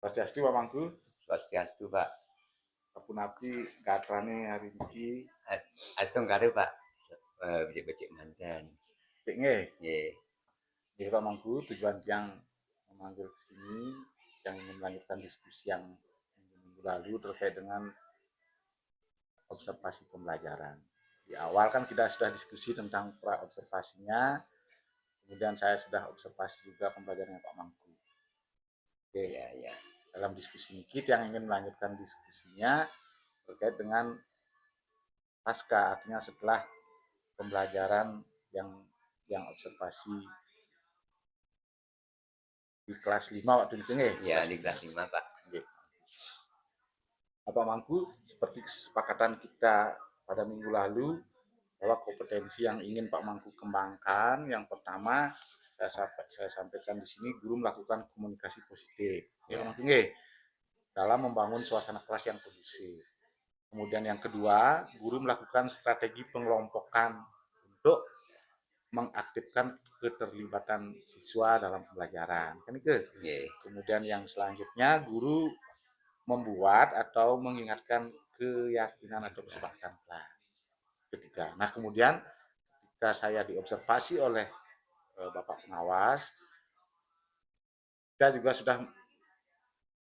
Swastiastu Pak Mangku. Swastiastu Pak. Kapunapi gatrane hari ini. Astung kare Pak. Becik mandan. Cek nggih. Nggih. Nggih Pak Mangku, tujuan yang memanggil ke sini yang ingin melanjutkan diskusi yang minggu lalu terkait dengan observasi pembelajaran. Di awal kan kita sudah diskusi tentang pra observasinya, kemudian saya sudah observasi juga pembelajarannya Pak Mangku. Oke, ya. Dalam diskusi ini kita yang ingin melanjutkan diskusinya terkait dengan pasca, artinya setelah pembelajaran yang observasi di kelas 5 waktu itu nggih? Iya, di kelas 5, Pak. Nggih. Pak Mangku, seperti kesepakatan kita pada minggu lalu bahwa kompetensi yang ingin Pak Mangku kembangkan, yang pertama saya sampaikan di sini, guru melakukan komunikasi positif. Ya, Pak Mangku nggih, dalam membangun suasana kelas yang kondusif. Kemudian yang kedua, guru melakukan strategi pengelompokan untuk mengaktifkan keterlibatan siswa dalam pembelajaran. Kan itu. Kemudian yang selanjutnya, guru membuat atau mengingatkan keyakinan atau kesepakatan kelas. Ketiga. Nah, kemudian ketika saya diobservasi oleh Bapak pengawas, kita juga sudah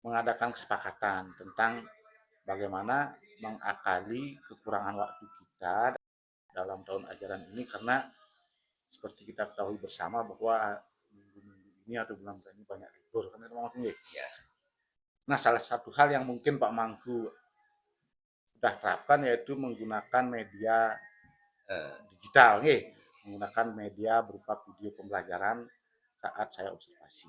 mengadakan kesepakatan tentang bagaimana mengakali kekurangan waktu kita dalam tahun ajaran ini, karena seperti kita ketahui bersama bahwa minggu-minggu ini atau bulan ini banyak libur kan Pak Mangku. Ya. Nah, salah satu hal yang mungkin Pak Mangku sudah terapkan yaitu menggunakan media digital menggunakan media berupa video pembelajaran saat saya observasi.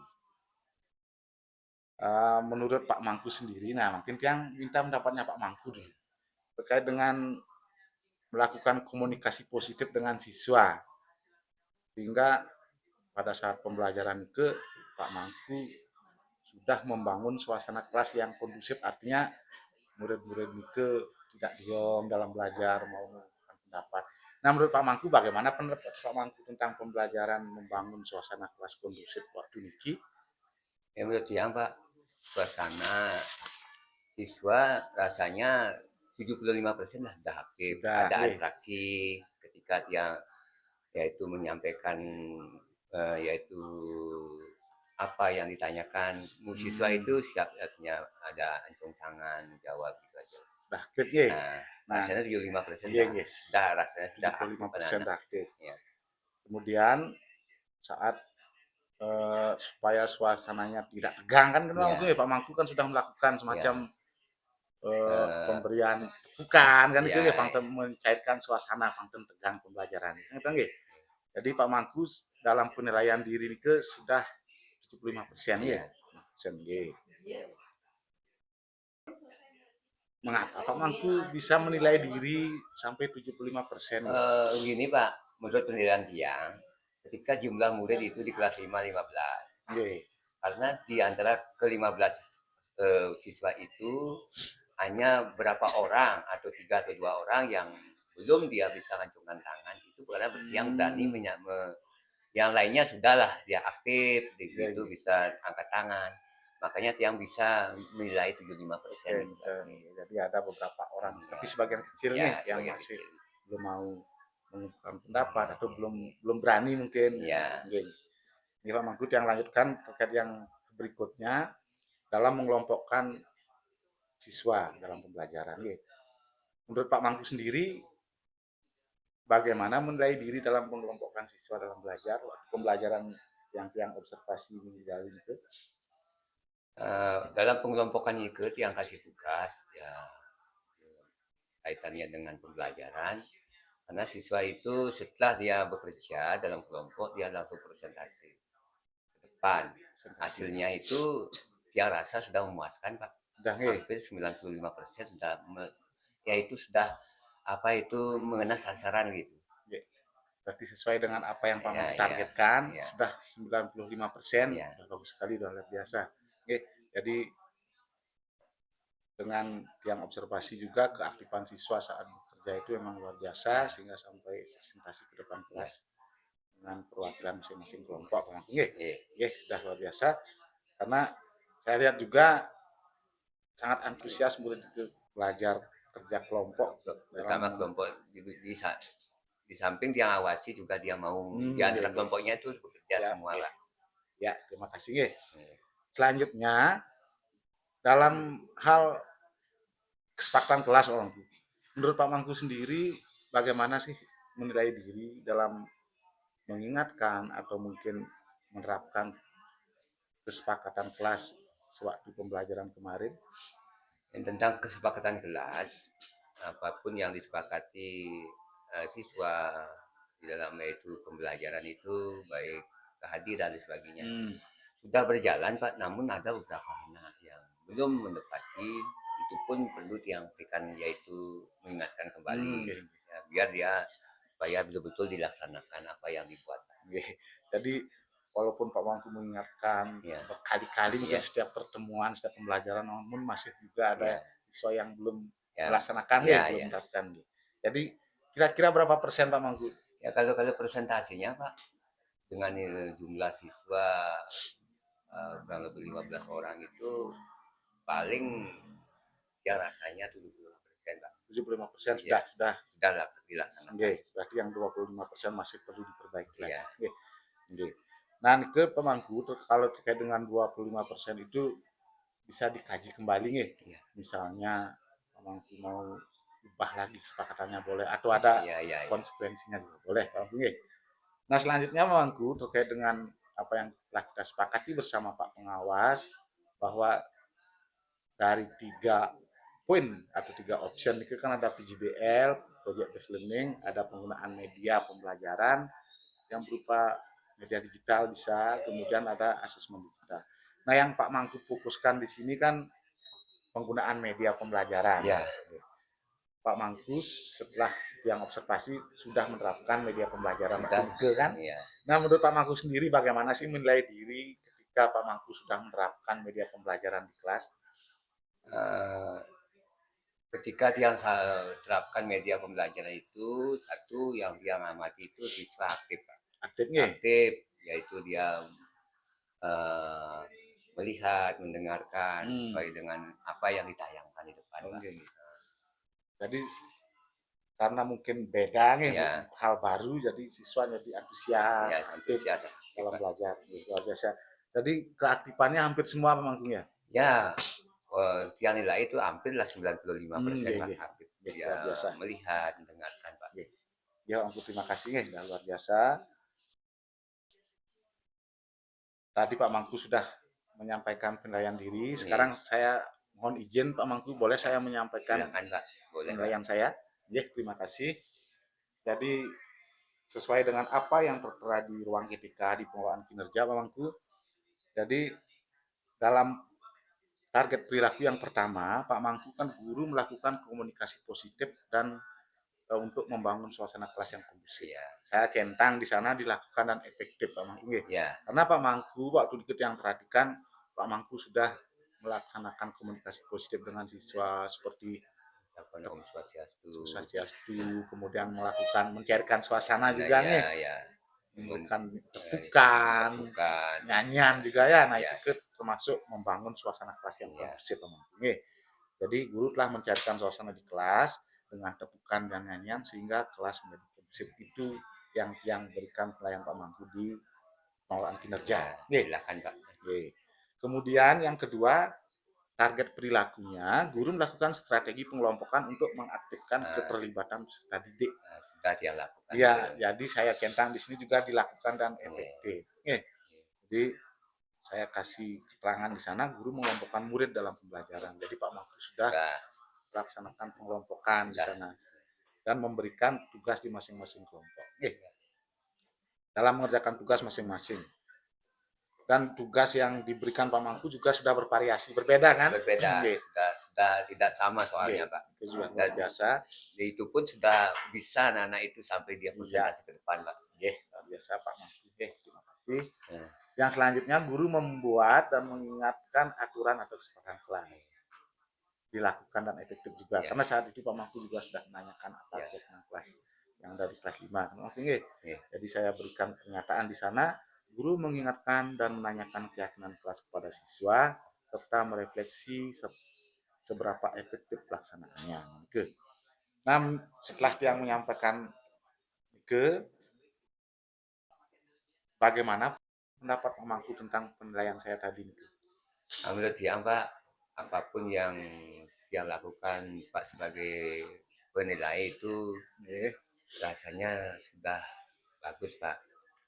Menurut Pak Mangku sendiri, nah mungkin yang minta pendapatnya Pak Mangku dulu terkait dengan melakukan komunikasi positif dengan siswa, sehingga pada saat pembelajaran ke Pak Mangku sudah membangun suasana kelas yang kondusif, artinya murid-murid itu tidak diam dalam belajar, mau mengungkapkan pendapat. Nah, menurut Pak Mangku bagaimana pendapat Pak Mangku tentang pembelajaran membangun suasana kelas kondusif waktu niki? Ya menurut yang Pak, suasana siswa rasanya 75% lah sudah aktif, ada interaksi ketika dia yaitu menyampaikan yaitu apa yang ditanyakan siswa itu siap, artinya ada ancung tangan jawab gitu aja. Aktif rasanya 75% dah rasanya sudah 75% aktif. Ya. Kemudian saat supaya suasananya tidak tegang kan Pak Mangku kan sudah melakukan semacam pemberian bukan kan itu ya pangtem mencairkan suasana pangtem tegang pembelajaran kan nggih. Jadi Pak Mangku dalam penilaian diri ke sudah 75% ya. Mengapa Pak Mangku bisa menilai diri sampai 75%? Gini Pak, menurut penilaian dia, ketika jumlah murid itu di kelas 5, 15. Karena di antara ke-15 siswa itu hanya berapa orang atau 3 atau 2 orang yang belum dia bisa ngacungkan tangan, itu karena yang berani yang lainnya sudahlah dia aktif, begitu bisa angkat tangan. Makanya yang bisa menilai 75%. Jadi ada beberapa orang, tapi sebagian kecil yang masih belum mau mengungkapkan pendapat atau belum berani mungkin. Ini Pak Mangku yang lanjutkan terkait yang berikutnya dalam mengelompokkan siswa dalam pembelajaran. Menurut Pak Mangku sendiri, bagaimana menilai diri dalam mengelompokkan siswa dalam belajar waktu pembelajaran yang observasi minggu itu? Dalam pengelompokan itu yang kasih tugas ya kaitannya dengan pembelajaran, karena siswa itu setelah dia bekerja dalam kelompok dia langsung presentasi ke depan. Hasilnya itu dia rasa sudah memuaskan Pak. Hampir 95% sudah yaitu sudah apa itu mengenai sasaran gitu. Berarti sesuai dengan apa yang Pak Mangku targetkan sudah 95%. Bagus sekali, luar biasa. Jadi dengan yang observasi juga keaktifan siswa saat bekerja itu memang luar biasa sehingga sampai presentasi ke depan kelas dengan perwakilan masing-masing kelompok. Sudah luar biasa karena saya lihat juga sangat antusias murid itu belajar kerja kelompok Pertama dalam kelompok di samping dia ngawasi juga dia mau di iya, antara iya. kelompoknya itu bekerja Ya, semua oke. Pak. Ya, terima kasih nggih. Hmm. Selanjutnya dalam hal kesepakatan kelas Pak Mangku. Menurut Pak Mangku sendiri bagaimana sih menilai diri dalam mengingatkan atau mungkin menerapkan kesepakatan kelas sewaktu pembelajaran kemarin? Dan tentang kesepakatan kelas, apapun yang disepakati siswa di dalamnya itu pembelajaran itu baik kehadiran dan sebagainya sudah berjalan Pak, namun ada beberapa anak yang belum menepati, itu pun perlu disampaikan yaitu mengingatkan kembali Okay. ya, biar dia supaya betul-betul dilaksanakan apa yang dibuat. Okay. Jadi walaupun Pak Mangku mengingatkan Ya, berkali-kali mungkin ya, setiap pertemuan, setiap pembelajaran, namun masih juga ada ya, siswa yang belum ya, melaksanakan, ya, belum ya. menerapkan. Jadi kira-kira berapa persen Pak Mangku? Ya kalau presentasinya Pak dengan jumlah siswa kurang lebih 15 orang itu paling ya rasanya 75% Pak. 75% Ya, sudah dilaksanakan. okay. Berarti yang 25% masih perlu diperbaiki lagi. Ya. Okay. Okay. Nah, ke pemangku kalau terkait dengan 25% itu bisa dikaji kembali nih. Ya. Misalnya pemangku mau ubah lagi kesepakatannya boleh atau ada Ya, ya, ya. konsekuensinya juga boleh pemangku nih. Nah, selanjutnya pemangku terkait dengan apa yang telah kita sepakati bersama Pak Pengawas bahwa dari 3 poin atau 3 option itu kan ada PJBL, Project Based Learning, ada penggunaan media pembelajaran yang berupa media digital bisa, kemudian ada asesmen digital. Nah, yang Pak Mangku fokuskan di sini kan penggunaan media pembelajaran. Ya. Pak Mangku setelah yang observasi sudah menerapkan media pembelajaran Sudah. kan? Ya. Nah, menurut Pak Mangku sendiri bagaimana sih menilai diri ketika Pak Mangku sudah menerapkan media pembelajaran di kelas? Ketika dia terapkan media pembelajaran itu satu yang dia ngamati itu siswa aktif Pak. Aktif yaitu dia uh, melihat mendengarkan sesuai dengan apa yang ditayangkan di depan Pak. Jadi karena mungkin beda nih Ya. hal baru jadi siswa jadi antusias, Ya, aktif antusias dalam belajar luar biasa. Jadi keaktifannya hampir semua memangnya. Ya, yang nilai itu hampirlah 95% Pak aktif. Dia luar biasa. melihat, mendengarkan Pak. Ya, aku terima kasih ya luar biasa. Tadi Pak Mangku sudah menyampaikan penilaian diri. Sekarang saya mohon izin Pak Mangku, boleh saya menyampaikan Silakan, Pak. Boleh, penilaian Pak. saya? Ya, terima kasih. Jadi sesuai dengan apa yang tertera di ruang etika di pengelolaan kinerja Pak Mangku. Jadi dalam target perilaku yang pertama, Pak Mangku kan guru melakukan komunikasi positif dan untuk membangun suasana kelas yang kondusif. Ya. Saya centang di sana dilakukan dan efektif Pak Mangku. Ya. Karena Pak Mangku waktu itu yang perhatikan Pak Mangku sudah melaksanakan komunikasi positif dengan siswa seperti Om Swastiastu, kemudian melakukan mencairkan suasana juga nih. Ya. Menggunakan tepukan, nyanyian juga ya. Nah, itu termasuk membangun suasana kelas yang kondusif Pak Mangku. Jadi guru telah mencairkan suasana di kelas dengan tepukan dan nyanyian sehingga kelas menjadi kondusif. Itu yang berikan pelayan Pak Mangku di pengelolaan kinerja. Silakan Pak. Kemudian yang kedua, target perilakunya, guru melakukan strategi pengelompokan untuk mengaktifkan keterlibatan peserta didik. Sudah dia lakukan. Ya, jadi saya centang di sini juga dilakukan dan efektif. Jadi saya kasih keterangan di sana, guru mengelompokkan murid dalam pembelajaran. Jadi Pak Mangku sudah melaksanakan pengelompokan di sana dan memberikan tugas di masing-masing kelompok. Dalam mengerjakan tugas masing-masing. Dan tugas yang diberikan Pak Mangku juga sudah bervariasi, berbeda kan? Berbeda, sudah tidak sama soalnya Pak. Itu juga luar biasa. Itu pun sudah bisa anak-anak itu sampai dia presentasi ke depan Pak. Luar biasa Pak Mangku. Terima kasih. Yang selanjutnya guru membuat dan mengingatkan aturan atau kesepakatan kelas. Dilakukan dan efektif juga. Karena saat itu Pak Mangku juga sudah menanyakan target kelas yang dari kelas 5. Jadi saya berikan pernyataan di sana. Guru mengingatkan dan menanyakan keyakinan kelas kepada siswa serta merefleksi seberapa efektif pelaksanaannya. Nah, setelah Tiang menyampaikan ke bagaimana pendapat Mangku tentang penilaian saya tadi? Menurut Tiang Pak, apapun yang Tiang lakukan Pak sebagai penilai itu rasanya sudah bagus Pak.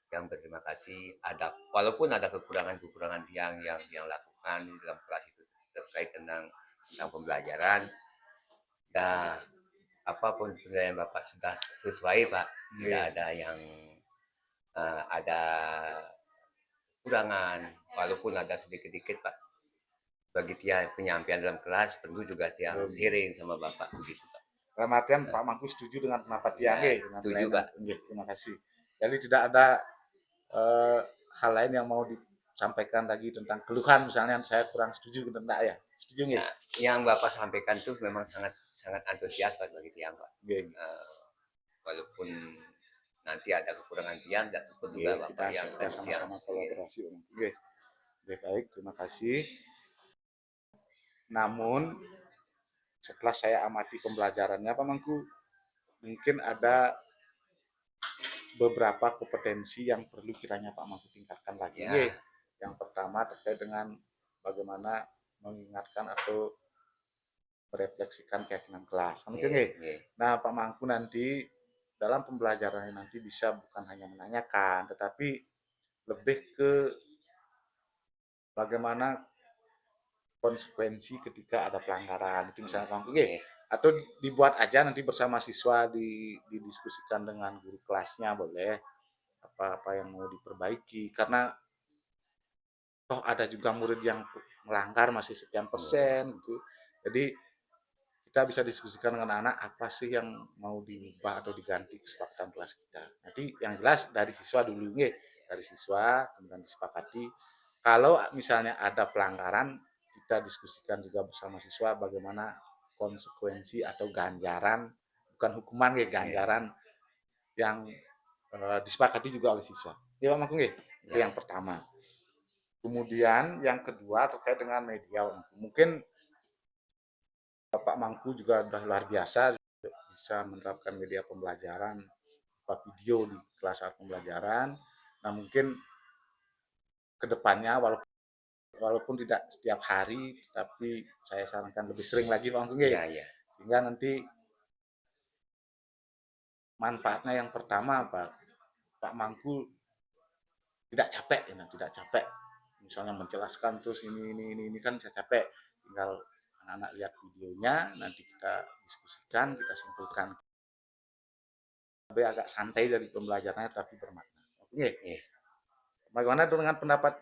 Yang berterima kasih. Ada walaupun ada kekurangan-kekurangan yang lakukan di dalam kelas itu terkait tentang pembelajaran. Dan apapun penilaian Bapak sudah sesuai Pak. Tidak ada yang ada kekurangan. Walaupun ada sedikit-sedikit Pak. Bagi Tiang penyampaian dalam kelas perlu juga Tiang sharing sama Bapak begitu Pak. Dalam artian Pak Mangku setuju dengan pendapat Tiang Ya, dengan setuju Pak. Terima kasih. Jadi tidak ada hal lain yang mau disampaikan lagi tentang keluhan, misalnya saya kurang setuju tentang ya, setuju nggak? Nah, yang Bapak sampaikan itu memang sangat sangat antusias Pak bagi Tiang Pak. Walaupun nanti ada kekurangan Tiang, tidak perlu juga Bapak yang kita sama-sama kolaborasi. Baik, terima kasih. Namun setelah saya amati pembelajarannya Pak Mangku, mungkin ada beberapa kompetensi yang perlu kiranya Pak Mangku tingkatkan lagi. Yang pertama terkait dengan bagaimana mengingatkan atau merefleksikan keyakinan kelas. Nah, Pak Mangku nanti dalam pembelajarannya nanti bisa bukan hanya menanyakan, tetapi lebih ke bagaimana konsekuensi ketika ada pelanggaran. Itu misalnya Pak Mangku, atau dibuat aja nanti bersama siswa didiskusikan dengan guru kelasnya, boleh apa yang mau diperbaiki, karena toh ada juga murid yang melanggar masih sekian persen gitu. Jadi kita bisa diskusikan dengan anak apa sih yang mau diubah atau diganti kesepakatan kelas kita. Nanti yang jelas dari siswa dulu dari siswa kemudian disepakati. Kalau misalnya ada pelanggaran, kita diskusikan juga bersama siswa bagaimana konsekuensi atau ganjaran, bukan hukuman ganjaran yang disepakati juga oleh siswa. Ya Pak Mangku itu yang pertama. Kemudian yang kedua terkait dengan media, mungkin Pak Mangku juga sudah luar biasa bisa menerapkan media pembelajaran, video di kelas saat pembelajaran. Nah mungkin kedepannya walaupun tidak setiap hari, tapi saya sarankan lebih sering lagi Pak Mangku sehingga nanti manfaatnya yang pertama Pak Mangku tidak capek, misalnya menjelaskan terus ini kan bisa capek, tinggal anak-anak lihat videonya, nanti kita diskusikan, kita simpulkan. Lebih agak santai dari pembelajarannya tapi bermakna. Bagaimana dengan pendapat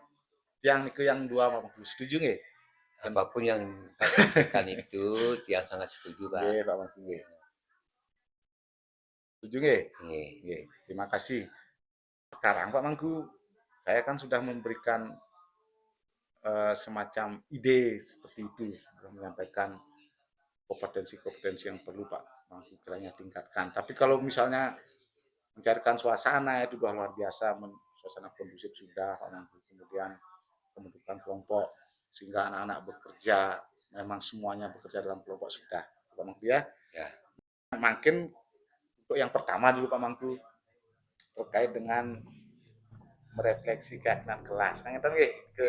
yang dua Pak Mangku? Setuju nggih? Apapun yang Pak sampaikan itu Tiang sangat setuju Pak. Pak Mangku. Setuju nggih? Terima kasih. Sekarang Pak Mangku, saya kan sudah memberikan semacam ide seperti itu, menyampaikan kompetensi-kompetensi yang perlu Pak Mangku kiranya tingkatkan. Tapi kalau misalnya mencarikan suasana itu sudah luar biasa, suasana kondusif sudah Pak Mangku. Kemudian pembentukan kelompok sehingga anak-anak bekerja, memang semuanya bekerja dalam kelompok sudah Pak Mangku ya. Makin untuk yang pertama dulu Pak Mangku terkait dengan merefleksi keyakinan kelas. Nah, ke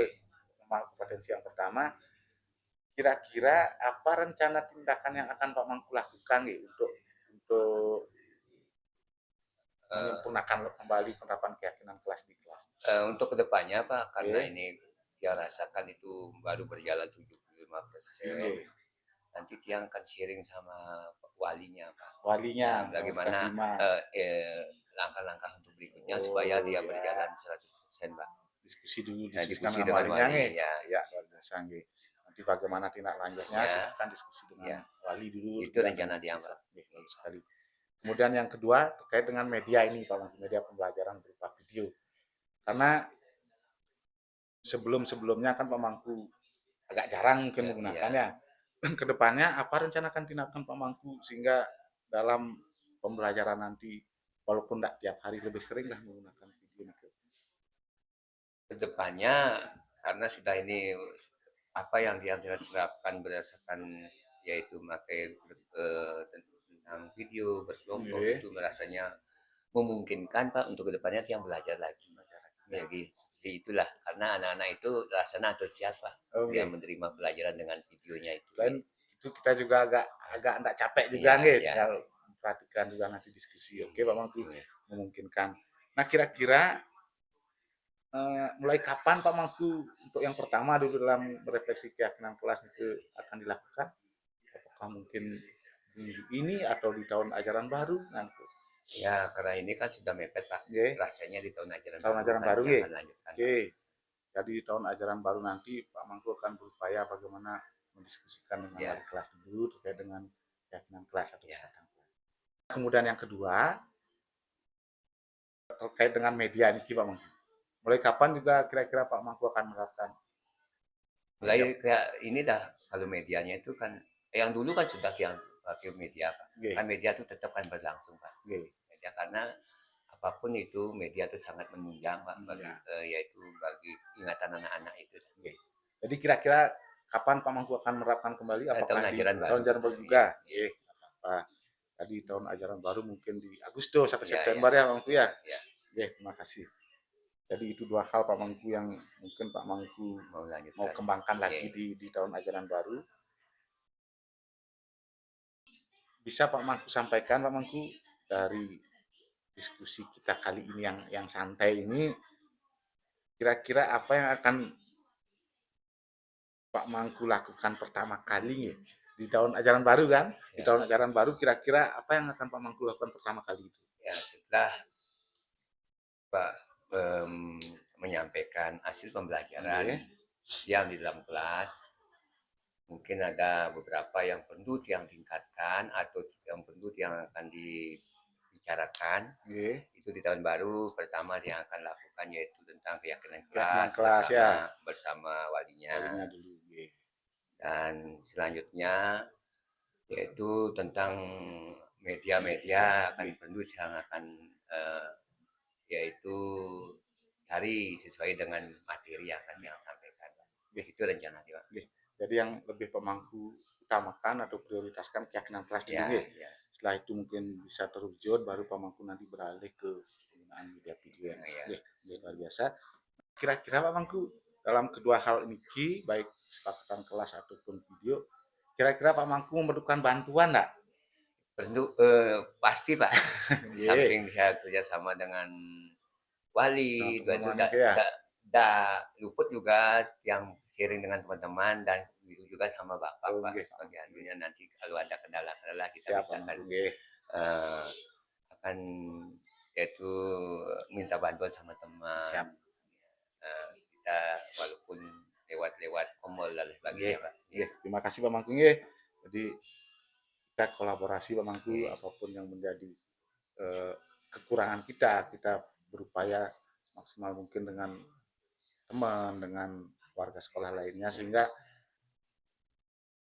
kompetensi yang pertama, kira-kira apa rencana tindakan yang akan Pak Mangku lakukan untuk menyempurnakan kembali penerapan keyakinan kelas di kelas? Untuk kedepannya Pak, karena ini Tiang rasakan itu baru berjalan 75%. Nanti Tiang akan sharing sama walinya Pak. Walinya, bagaimana langkah-langkah untuk berikutnya supaya dia berjalan 100% Pak. Diskusi dulu, diskusi dengan wali ya nanti bagaimana tindak lanjutnya silahkan diskusi dengan wali dulu. Itu rencana dia Pak. Bagus sekali. Kemudian yang kedua terkait dengan media ini Pak, media pembelajaran berupa video. Karena sebelumnya kan Pak Mangku agak jarang mungkin menggunakannya. Kedepannya apa rencana akan tindakan Pak Mangku sehingga dalam pembelajaran nanti walaupun tidak tiap hari lebih sering lah menggunakan video itu? Kedepannya karena sudah ini apa yang dia terapkan berdasarkan yaitu pakai tentang video berkelompok Nggih. itu rasanya memungkinkan Pak untuk kedepannya tiang belajar lagi. Ya gitu, seperti itulah karena anak-anak itu rasanya antusias Pak Oh, dia nggih. menerima pelajaran dengan videonya itu. Selain itu kita juga agak agak ndak capek juga Iya, nggih, iya, tinggal memperhatikan juga nanti diskusi. Oke, Pak Mangku, iya. memungkinkan. Nah, kira-kira mulai kapan Pak Mangku untuk yang pertama dulu dalam merefleksi keyakinan kelas itu akan dilakukan? Apakah mungkin minggu ini atau di tahun ajaran baru nanti? Ya karena ini kan sudah mepet Pak. Nggih, Rasanya di tahun ajaran tahun baru ajaran kan baru yang nggih. akan lanjutkan Pak. Oke. Jadi di tahun ajaran baru nanti Pak Mangku akan berupaya bagaimana mendiskusikan dengan Ya, wali kelas dulu terkait dengan keyakinan kelas atau ya. kesehatan kelas. Kemudian yang kedua, terkait dengan media ini Pak Mangku. Mulai kapan juga kira-kira Pak Mangku akan menerapkan Mulai media? kayak ini dah kalau medianya itu kan yang dulu kan sudah yang pakai media Pak. Oke, Kan media itu tetap kan berlangsung Pak. oke. Media karena apapun itu media itu sangat menunjang Pak bagi Ya, yaitu bagi ingatan anak-anak itu. oke. Jadi kira-kira kapan Pak Mangku akan menerapkan kembali? Tahun Apakah di ajaran tahun baru. ajaran baru Iya, juga? iya, Oke, apa? Tadi tahun ajaran baru mungkin di Agustus atau iya, iya, September ya Pak Mangku ya? iya. Oke, terima kasih. Jadi itu dua hal Pak Mangku yang mungkin Pak Mangku Mau mau lanjutkan. kembangkan lagi Iya. di tahun ajaran baru. Bisa Pak Mangku sampaikan Pak Mangku dari diskusi kita kali ini yang santai ini, kira-kira apa yang akan Pak Mangku lakukan pertama kali nih di tahun ajaran baru kan? Di Ya, tahun ajaran baru kira-kira apa yang akan Pak Mangku lakukan pertama kali itu? ya setelah Pak menyampaikan hasil pembelajaran Oke, yang di dalam kelas, mungkin ada beberapa yang perlu yang tingkatkan atau yang perlu yang akan dibicarakan. oke. Itu di tahun baru pertama yang akan lakukan yaitu tentang keyakinan Keyakinan kelas kelas bersama ya, bersama walinya. walinya dulu. Oke. Dan selanjutnya yaitu tentang media-media akan perlu yang akan eh, yaitu cari sesuai dengan materi yang akan yang sampaikan. Oke, Itu rencananya Pak. oke. Jadi yang lebih pemangku utamakan atau prioritaskan keyakinan kelas dulu Ya, nggih. ya, Setelah itu mungkin bisa terwujud baru pemangku nanti beralih ke penggunaan media video. ya. Nggih, luar biasa. Kira-kira Pak Mangku dalam kedua hal ini baik kesepakatan kelas ataupun video, kira-kira Pak Mangku memerlukan bantuan enggak? Perlu pasti Pak. Di Nggih, samping saya kerjasama dengan wali, itu teman-temannya ya. luput juga yang sharing dengan teman-teman dan itu juga sama Bapak Oh, Pak nggih. sebagai anunya nanti kalau ada kendala-kendala kita Siap Pak bisa kan Mangku nggih. eh, akan yaitu minta bantuan sama teman. Siap. Kita walaupun lewat-lewat komol dan Nggih, sebagainya Pak. nggih. Terima kasih Pak Mangku nggih. Jadi kita kolaborasi Pak Mangku Nggih. apapun yang menjadi kekurangan kita, kita berupaya maksimal mungkin dengan teman, dengan warga sekolah lainnya sehingga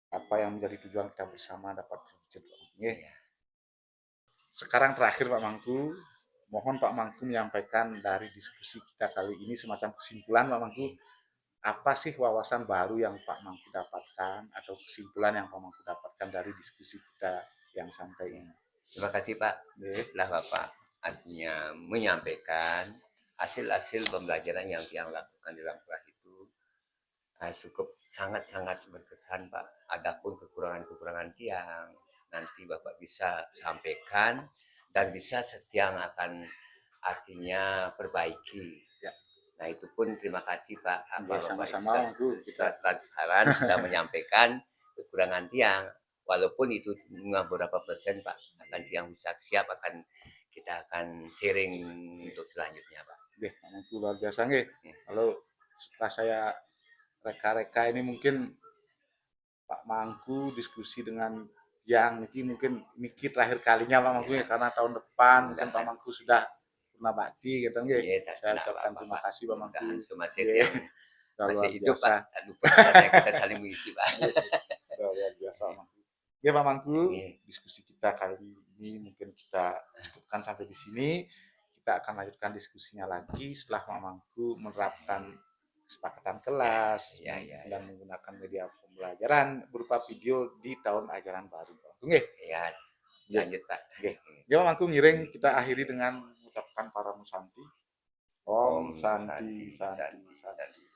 apa yang menjadi tujuan kita bersama dapat terwujud. Nggih. Iya. Sekarang terakhir Pak Mangku, mohon Pak Mangku menyampaikan dari diskusi kita kali ini semacam kesimpulan Pak Mangku, apa sih wawasan baru yang Pak Mangku dapatkan atau kesimpulan yang Pak Mangku dapatkan dari diskusi kita yang santai ini? Terima kasih Pak. Nggih. Setelah Bapak artinya menyampaikan hasil-hasil pembelajaran yang tiang lakukan dalam kelas itu cukup sangat-sangat berkesan Pak. Adapun kekurangan-kekurangan tiang nanti Bapak bisa sampaikan dan bisa setiang akan artinya perbaiki. Ya. Nah itu pun terima kasih Pak. Apa Nggih, Bapak sama-sama sudah, Mangku. sudah Kita transparan sudah menyampaikan kekurangan tiang. Walaupun itu cuma beberapa persen Pak akan tiang bisa siap akan kita akan sharing untuk selanjutnya Pak. nggih, Pak Mangku luar biasa nggih. Ya. Kalau setelah saya reka-reka ini mungkin Pak Mangku diskusi dengan yang ini mungkin niki terakhir kalinya Pak Mangku ya, karena tahun depan mungkin Pak Mangku sudah pernah bakti gitu nggih. Iya, Saya tidak ucapkan apa-apa terima Pak. kasih Pak Mangku. Mudah-mudahan semasih Nggih, yang udah masih luar hidup Pak. biasa. Tak lupa kita saling mengisi Pak. Udah luar biasa Pak Mangku. Ya Pak Mangku, Iya. diskusi kita kali ini mungkin kita cukupkan sampai di sini. Kita akan lanjutkan diskusinya lagi setelah Pak Mangku menerapkan kesepakatan kelas dan menggunakan media pembelajaran berupa video di tahun ajaran baru. Nggih. Ya, lanjut Pak. Nggih. Yo mangku ngiring kita akhiri dengan mengucapkan para musanti. Om Santi Santi Santi.